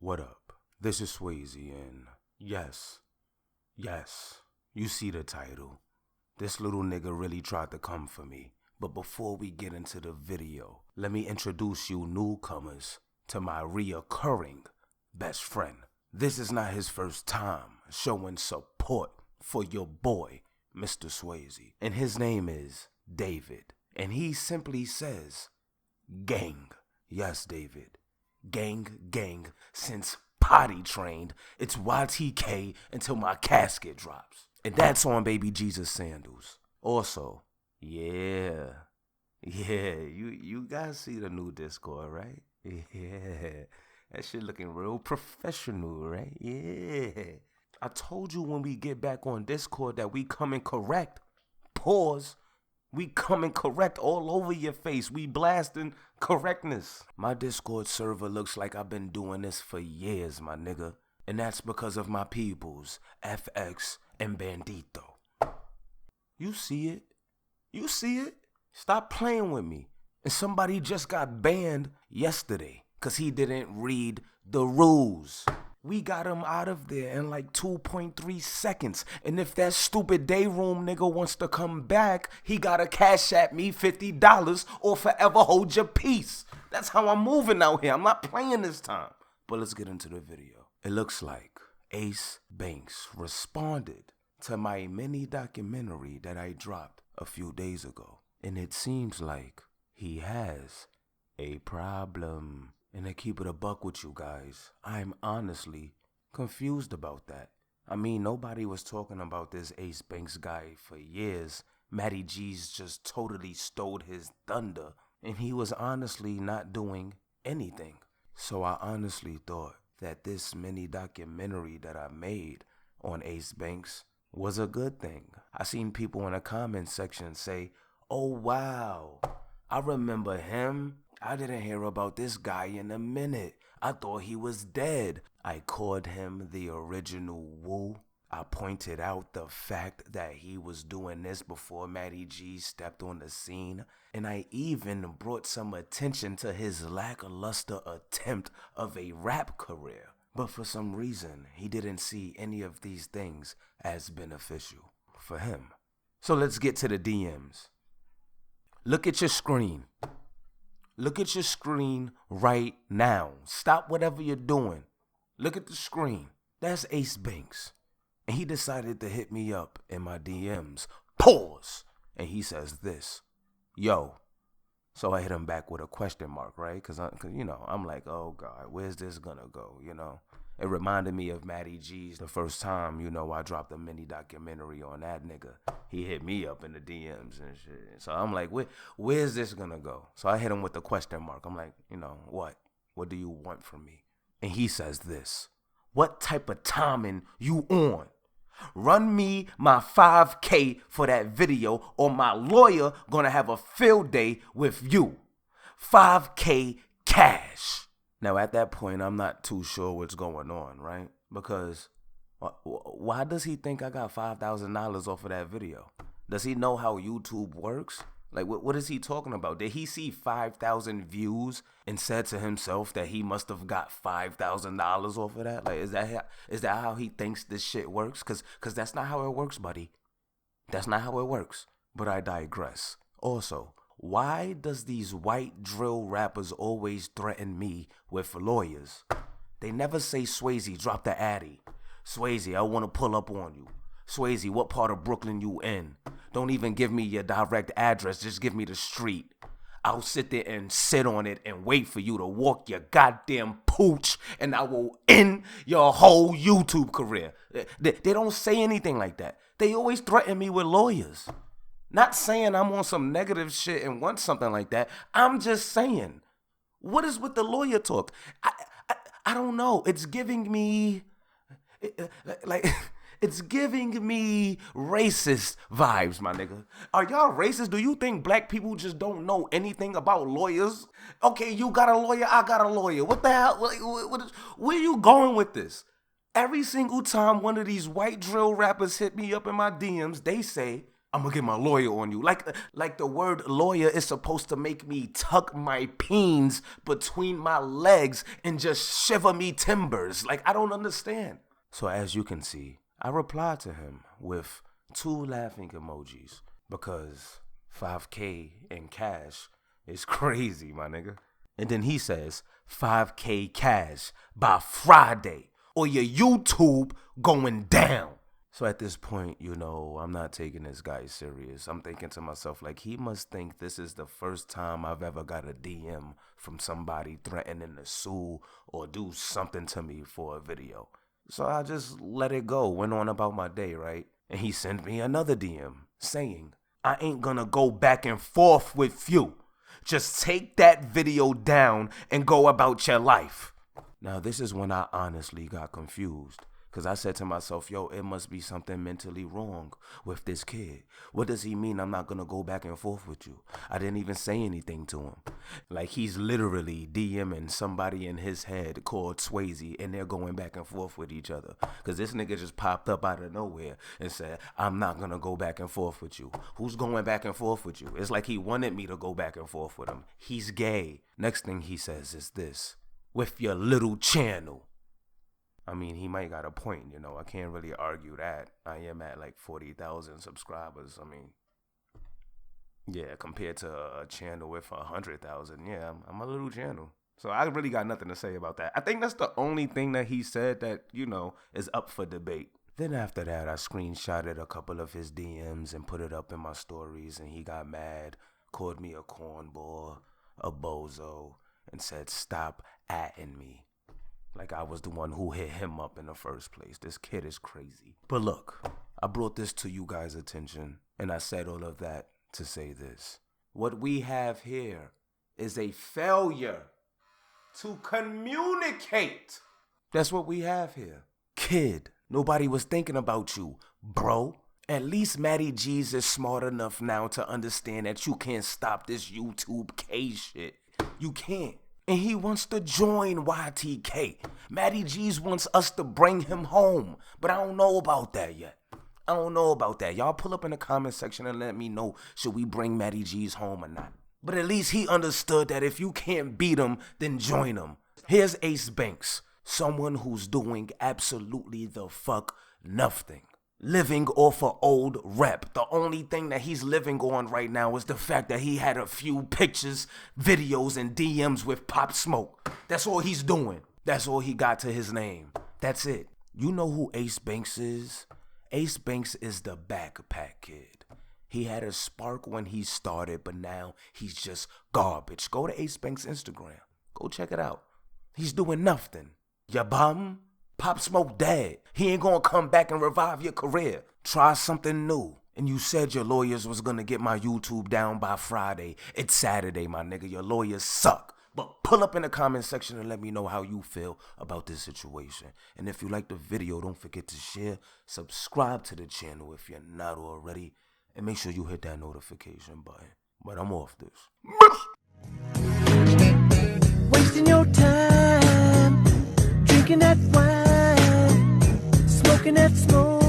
What up? This is Swayze, and yes, you see the title. This little nigga really tried to come for me. But before we get into the video, let me introduce you newcomers to my reoccurring best friend. This is not his first time showing support for your boy, Mr. Swayze. And his name is David. And he simply says, gang. Yes, David. Gang, since potty trained, it's YTK until my casket drops. And that's on Baby Jesus sandals. Also, yeah, you guys see the new Discord, right? Yeah, that shit looking real professional, right? Yeah. I told you when we get back on Discord that we coming correct. Pause. We coming correct all over your face. We blasting correctness. My Discord server looks like I've been doing this for years, my nigga. And that's because of my peoples, FX and Bandito. You see it? You see it? Stop playing with me. And somebody just got banned yesterday because he didn't read the rules. We got him out of there in like 2.3 seconds. And if that stupid day room nigga wants to come back, he gotta cash at me $50 or forever hold your peace. That's how I'm moving out here. I'm not playing this time. But let's get into the video. It looks like Ace Banks responded to my mini documentary that I dropped a few days ago. And it seems like he has a problem. And to keep it a buck with you guys, I'm honestly confused about that. I mean, nobody was talking about this Ace Banks guy for years. Matty G's just totally stole his thunder, and he was honestly not doing anything. So I honestly thought that this mini documentary that I made on Ace Banks was a good thing. I seen people in the comment section say, "Oh wow, I remember him. I didn't hear about this guy in a minute. I thought he was dead." I called him the original Wu. I pointed out the fact that he was doing this before Matty G stepped on the scene. And I even brought some attention to his lackluster attempt of a rap career. But for some reason, he didn't see any of these things as beneficial for him. So let's get to the DMs. Look at your screen. Look at your screen right now. Stop whatever you're doing. Look at the screen. That's Ace Banks. And he decided to hit me up in my DMs. Pause. And he says this. Yo. So I hit him back with a question mark, right? Because, I'm like, oh, God, where's this going to go, It reminded me of Matty G's the first time, I dropped a mini documentary on that nigga. He hit me up in the DMs and shit. So I'm like, where's this gonna go? So I hit him with the question mark. I'm like, what? What do you want from me? And he says this. What type of timing you on? Run me my 5K for that video or my lawyer gonna have a field day with you. 5K cash. Now, at that point, I'm not too sure what's going on, right? Because why does he think I got $5,000 off of that video? Does he know how YouTube works? Like, what is he talking about? Did he see 5,000 views and said to himself that he must have got $5,000 off of that? Like, is that how he thinks this shit works? Because that's not how it works, buddy. That's not how it works. But I digress. Also, why does these white drill rappers always threaten me with lawyers? They never say, Swayze, drop the addy. Swayze, I want to pull up on you. Swayze, what part of Brooklyn you in? Don't even give me your direct address. Just give me the street. I'll sit there and sit on it and wait for you to walk your goddamn pooch, and I will end your whole YouTube career. They don't say anything like that. They always threaten me with lawyers. Not saying I'm on some negative shit and want something like that. I'm just saying, what is with the lawyer talk? I don't know. It's giving me, it's giving me racist vibes, my nigga. Are y'all racist? Do you think black people just don't know anything about lawyers? Okay, you got a lawyer, I got a lawyer. What the hell? Where are you going with this? Every single time one of these white drill rappers hit me up in my DMs, they say, I'm gonna get my lawyer on you. Like the word lawyer is supposed to make me tuck my peens between my legs and just shiver me timbers. Like, I don't understand. So as you can see, I replied to him with 2 laughing emojis because 5K in cash is crazy, my nigga. And then he says, 5K cash by Friday or your YouTube going down. So at this point, I'm not taking this guy serious. I'm thinking to myself, like, he must think this is the first time I've ever got a DM from somebody threatening to sue or do something to me for a video. So I just let it go, went on about my day, right? And he sent me another DM saying, I ain't gonna go back and forth with you. Just take that video down and go about your life. Now, this is when I honestly got confused. Because I said to myself, yo, it must be something mentally wrong with this kid. What does he mean I'm not going to go back and forth with you? I didn't even say anything to him. Like, he's literally DMing somebody in his head called Swayze, and they're going back and forth with each other. Because this nigga just popped up out of nowhere and said, I'm not going to go back and forth with you. Who's going back and forth with you? It's like he wanted me to go back and forth with him. He's gay. Next thing he says is this: with your little channel. I mean, he might got a point, I can't really argue that. I am at like 40,000 subscribers. I mean, yeah, compared to a channel with 100,000, yeah, I'm a little channel. So I really got nothing to say about that. I think that's the only thing that he said that, is up for debate. Then after that, I screenshotted a couple of his DMs and put it up in my stories, and he got mad, called me a cornball, a bozo, and said, stop atting me. Like I was the one who hit him up in the first place. This kid is crazy. But look, I brought this to you guys' attention, and I said all of that to say this. What we have here is a failure to communicate. That's what we have here. Kid, nobody was thinking about you, bro. At least Matty G's is smart enough now to understand that you can't stop this YouTube K shit. You can't. And he wants to join YTK. Matty G's wants us to bring him home. But I don't know about that yet. I don't know about that. Y'all pull up in the comment section and let me know, should we bring Matty G's home or not? But at least he understood that if you can't beat him, then join him. Here's Ace Banks, someone who's doing absolutely the fuck nothing. Living off of old rep. The only thing that he's living on right now is the fact that he had a few pictures, videos, and DMs with Pop Smoke. That's all he's doing. That's all he got to his name. That's it. You know who Ace Banks is? Ace Banks is the backpack kid. He had a spark when he started, but now he's just garbage. Go to Ace Banks' Instagram. Go check it out. He's doing nothing. Ya bum? Pop Smoke dead. He ain't gonna come back and revive your career. Try something new. And you said your lawyers was gonna get my YouTube down by Friday. It's Saturday, my nigga. Your lawyers suck. But pull up in the comment section and let me know how you feel about this situation. And if you like the video, don't forget to share, subscribe to the channel if you're not already, and make sure you hit that notification button. But I'm off this. Wasting your time, drinking that wine, smoking that smoke.